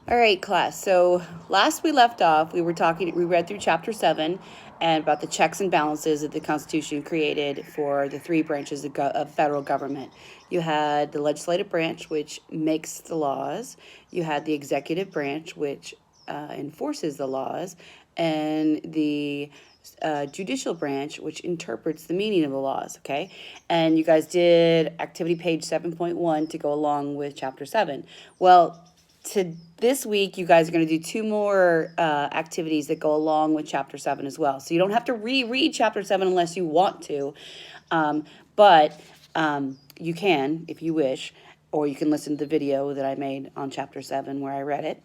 All right, class. So last we left off, we read through chapter 7 and about the checks and balances that the Constitution created for the three branches of federal government. You had the legislative branch, which makes the laws. You had the executive branch, which enforces the laws, and the judicial branch, which interprets the meaning of the laws, okay? And you guys did activity page 7.1 to go along with chapter 7. Well, to this week, you guys are going to do two more activities that go along with chapter 7 as well. So you don't have to reread chapter 7 unless you want to, but you can if you wish, or you can listen to the video that I made on chapter 7 where I read it.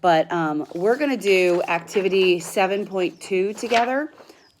But we're going to do activity 7.2 together,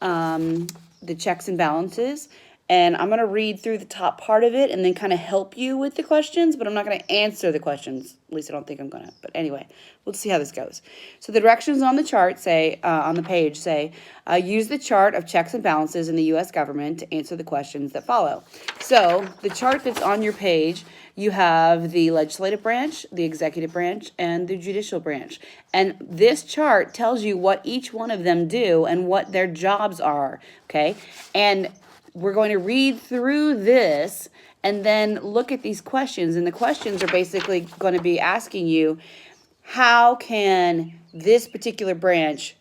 the checks and balances. And I'm going to read through the top part of it and then kind of help you with the questions, but I'm not going to answer the questions. At least I don't think I'm going to. But anyway, we'll see how this goes. So the directions on the chart say, on the page say, use the chart of checks and balances in the U.S. government to answer the questions that follow. So the chart that's on your page, you have the legislative branch, the executive branch, and the judicial branch. And this chart tells you what each one of them do and what their jobs are, okay? And we're going to read through this and then look at these questions. And the questions are basically going to be asking you, how can this particular branch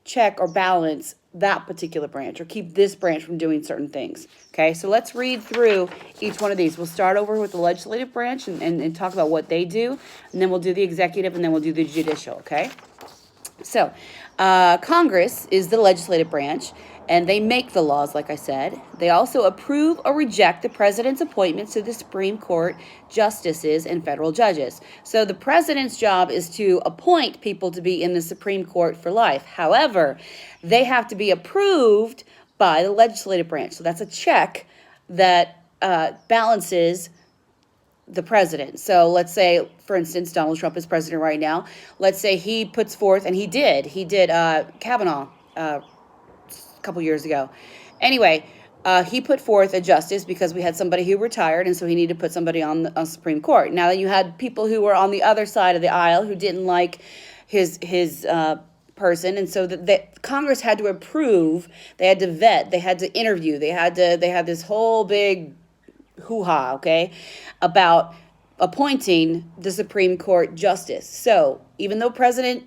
check or balance that particular branch or keep this branch from doing certain things? Okay, so let's read through each one of these. We'll start over with the legislative branch and talk about what they do. And then we'll do the executive and then we'll do the judicial, okay? So, Congress is the legislative branch, and they make the laws, like I said. They also approve or reject the president's appointments to the Supreme Court, justices, and federal judges. So, the president's job is to appoint people to be in the Supreme Court for life. However, they have to be approved by the legislative branch. So, that's a check that balances the president. So let's say, for instance, Donald Trump is president right now. Let's say he puts forth, and he did Kavanaugh a couple years ago. Anyway, he put forth a justice because we had somebody who retired, and so he needed to put somebody on the Supreme Court. Now you had people who were on the other side of the aisle who didn't like his person, and so that Congress had to approve. They had to vet. They had to interview. They had this whole big hoo-ha, okay, about appointing the Supreme Court justice. So even though President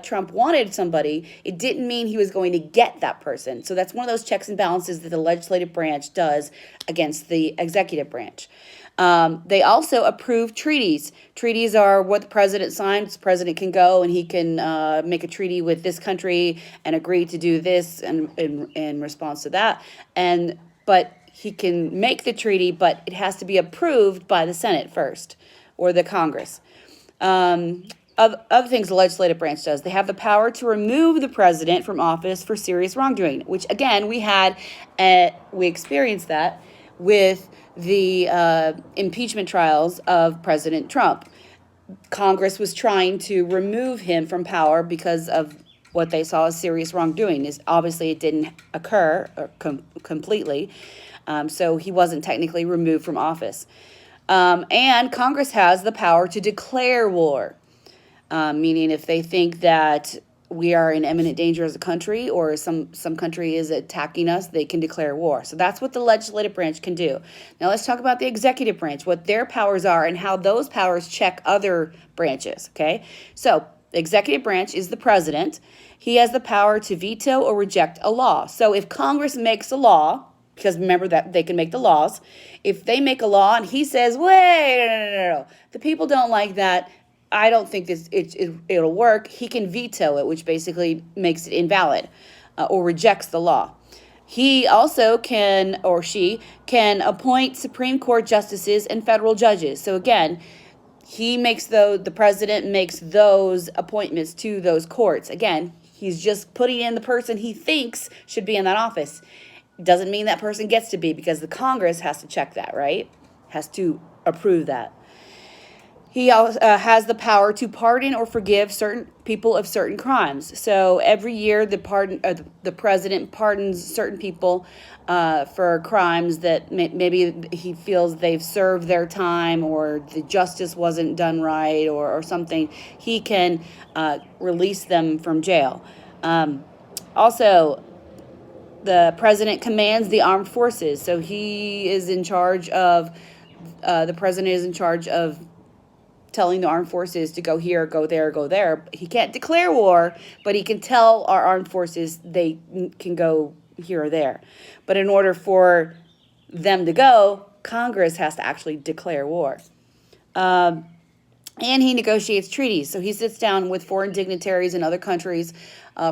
Trump wanted somebody, it didn't mean he was going to get that person. So that's one of those checks and balances that the legislative branch does against the executive branch. They also approve treaties. Treaties are what the president signs. The president can go and he can make a treaty with this country and agree to do this and in response to that. But he can make the treaty, but it has to be approved by the Senate first or the Congress. Other things the legislative branch does, they have the power to remove the president from office for serious wrongdoing, which again, we experienced that with the impeachment trials of President Trump. Congress was trying to remove him from power because of what they saw as serious wrongdoing. Is obviously it didn't occur completely, so he wasn't technically removed from office. And Congress has the power to declare war, meaning if they think that we are in imminent danger as a country or some country is attacking us, they can declare war. So that's what the legislative branch can do. Now let's talk about the executive branch, what their powers are and how those powers check other branches, okay? So the executive branch is the president. He has the power to veto or reject a law. So if Congress makes a law, because remember that they can make the laws, if they make a law and he says, wait, no, the people don't like that, I don't think it'll work, he can veto it, which basically makes it invalid or rejects the law. He also can, or she can, appoint Supreme Court justices and federal judges. So again, the president makes those appointments to those courts. Again, he's just putting in the person he thinks should be in that office. Doesn't mean that person gets to be, because the Congress has to check that, right? Has to approve that. He also has the power to pardon or forgive certain people of certain crimes. So every year, the president pardons certain people for crimes that maybe he feels they've served their time, or the justice wasn't done right, or something. He can release them from jail. Also, the president commands the armed forces. So he is in charge of. The president is in charge of telling the armed forces to go here, go there, go there. He can't declare war, but he can tell our armed forces they can go here or there. But in order for them to go, Congress has to actually declare war. And he negotiates treaties. So he sits down with foreign dignitaries in other countries,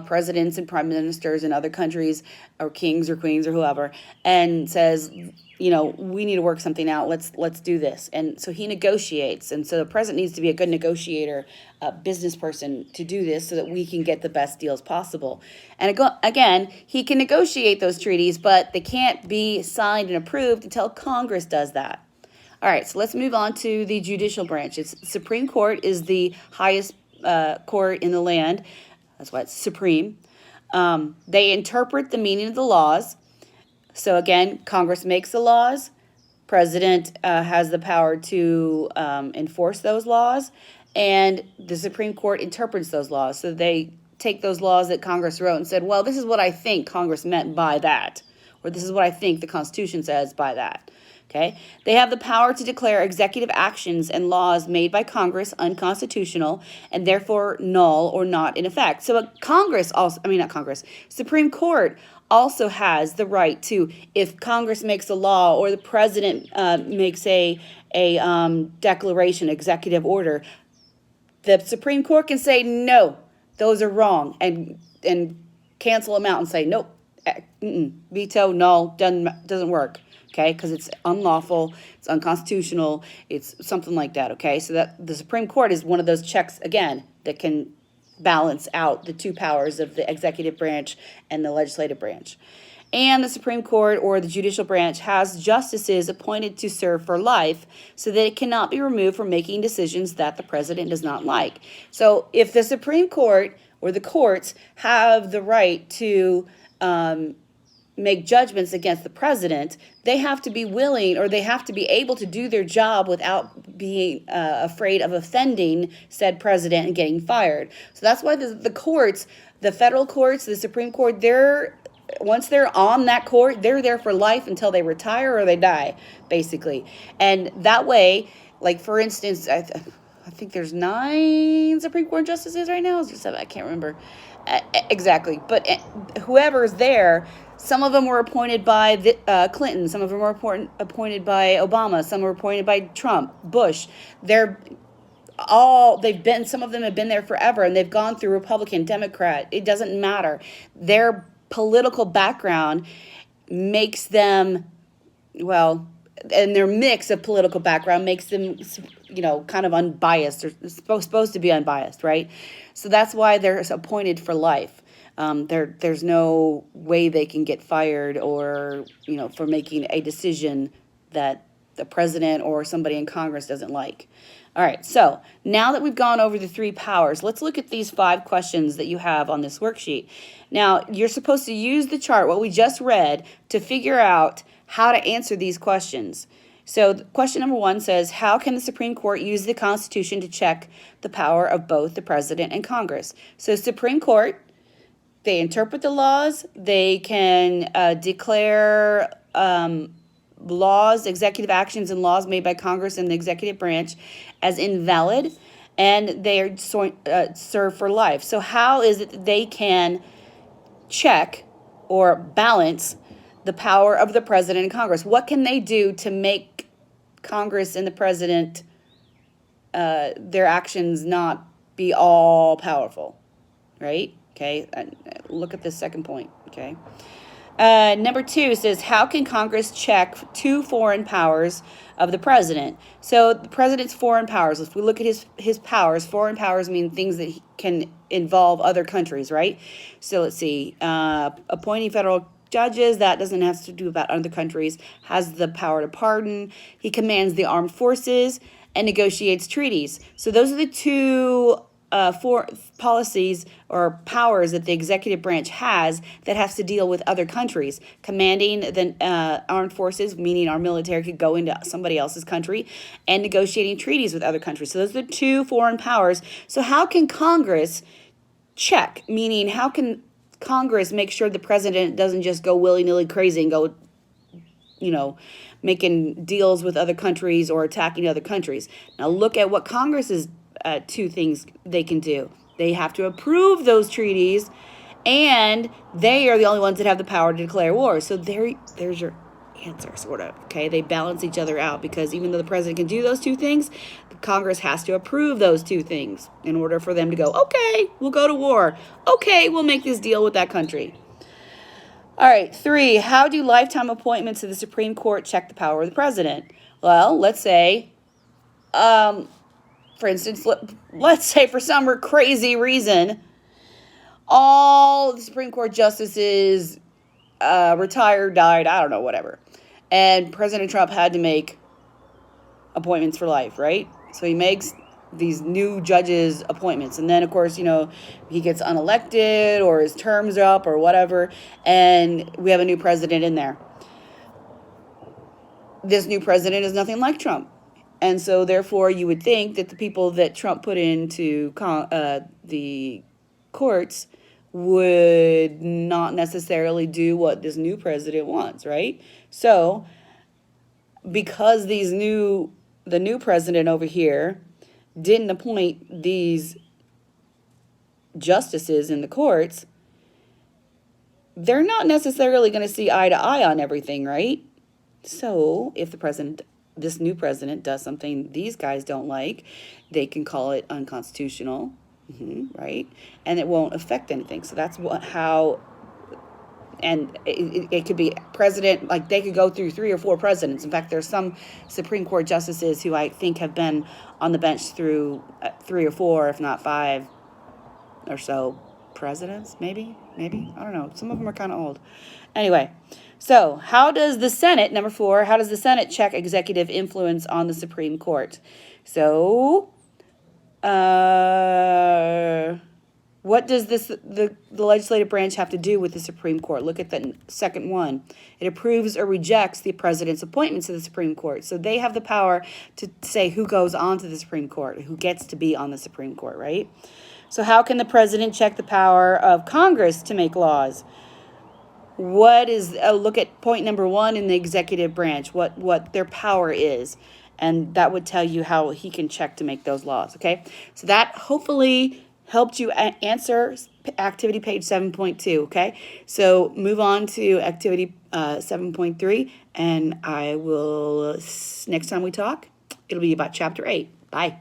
presidents and prime ministers in other countries, or kings or queens or whoever, and says, we need to work something out. Let's do this. And so he negotiates. And so the president needs to be a good negotiator, a business person to do this so that we can get the best deals possible. And again, he can negotiate those treaties, but they can't be signed and approved until Congress does that. All right, so let's move on to the judicial branch. Supreme Court is the highest court in the land. That's why it's supreme. They interpret the meaning of the laws. So again, Congress makes the laws. President has the power to enforce those laws. And the Supreme Court interprets those laws. So they take those laws that Congress wrote and said, well, this is what I think Congress meant by that. Or this is what I think the Constitution says by that. Okay. They have the power to declare executive actions and laws made by Congress unconstitutional and therefore null or not in effect. So Supreme Court also has the right to, if Congress makes a law or the president makes a declaration, executive order, the Supreme Court can say, no, those are wrong, and cancel them out and say, nope, veto, null, doesn't work. Okay, because it's unlawful, it's unconstitutional, it's something like that. Okay, so that the Supreme Court is one of those checks, again, that can balance out the two powers of the executive branch and the legislative branch. And the Supreme Court, or the judicial branch, has justices appointed to serve for life so that it cannot be removed from making decisions that the president does not like. So if the Supreme Court or the courts have the right to make judgments against the president, they have to be willing, or they have to be able to do their job without being afraid of offending said president and getting fired. So that's why the courts, the federal courts, the Supreme Court, once they're on that court, they're there for life until they retire or they die, basically. And that way, like for instance, I think there's 9 Supreme Court justices right now. It's just, I can't remember exactly, but whoever's there, some of them were appointed by Clinton, some of them were appointed by Obama, some were appointed by Trump, Bush. Some of them have been there forever, and they've gone through Republican, Democrat. It doesn't matter. Their political background makes them, and their mix of political background makes them, kind of unbiased, or supposed to be unbiased, right? So that's why they're appointed for life. There's no way they can get fired or, for making a decision that the president or somebody in Congress doesn't like. All right, so now that we've gone over the 3 powers, let's look at these 5 questions that you have on this worksheet. Now, you're supposed to use the chart, what we just read, to figure out how to answer these questions. So question number 1 says, how can the Supreme Court use the Constitution to check the power of both the president and Congress? So Supreme Court, they interpret the laws, they can declare laws, executive actions and laws made by Congress and the executive branch as invalid, and they are served for life. So how is it that they can check or balance the power of the president and Congress? What can they do to make Congress and the president, their actions not be all powerful, right? Okay, look at this second point, okay? Number 2 says, how can Congress check 2 foreign powers of the president? So the president's foreign powers, if we look at his powers, foreign powers mean things that can involve other countries, right? So let's see, appointing federal judges, that doesn't have to do about other countries, has the power to pardon. He commands the armed forces, and negotiates treaties. So those are the two four policies or powers that the executive branch has that has to deal with other countries. Commanding the armed forces, meaning our military could go into somebody else's country, and negotiating treaties with other countries. So those are the two foreign powers. So how can Congress check, meaning how can Congress make sure the president doesn't just go willy-nilly crazy and go, making deals with other countries or attacking other countries? Now look at what Congress's two things they can do. They have to approve those treaties, and they are the only ones that have the power to declare war. So there's your answer, sort of. Okay, they balance each other out, because even though the president can do those two things, the Congress has to approve those two things in order for them to go, okay, we'll go to war. Okay, we'll make this deal with that country. All right, 3, how do lifetime appointments to the Supreme Court check the power of the president? Well, let's say, for instance, let's say for some crazy reason, all the Supreme Court justices retired, died, I don't know, whatever. And President Trump had to make appointments for life, right? So he makes these new judges appointments. And then, of course, he gets unelected or his term's up or whatever. And we have a new president in there. This new president is nothing like Trump. And so, therefore, you would think that the people that Trump put into the courts would not necessarily do what this new president wants, right? So, because the new president over here didn't appoint these justices in the courts, they're not necessarily going to see eye to eye on everything, right? So, if this new president does something these guys don't like, they can call it unconstitutional, right? And it won't affect anything. So that's and it could be president, like they could go through 3 or 4 presidents. In fact, there's some Supreme Court justices who I think have been on the bench through 3 or 4, if not 5 or so presidents, maybe, I don't know. Some of them are kind of old. Anyway, so how does the Senate, number 4, how does the Senate check executive influence on the Supreme Court? So, what does the legislative branch have to do with the Supreme Court? Look at the second one. It approves or rejects the president's appointments to the Supreme Court. So they have the power to say who goes on to the Supreme Court, who gets to be on the Supreme Court, right? So how can the president check the power of Congress to make laws? Look at point number 1 in the executive branch, what their power is. And that would tell you how he can check to make those laws, okay? So that hopefully helped you answer activity page 7.2, okay? So move on to activity 7.3, and I will, next time we talk, it'll be about chapter 8. Bye.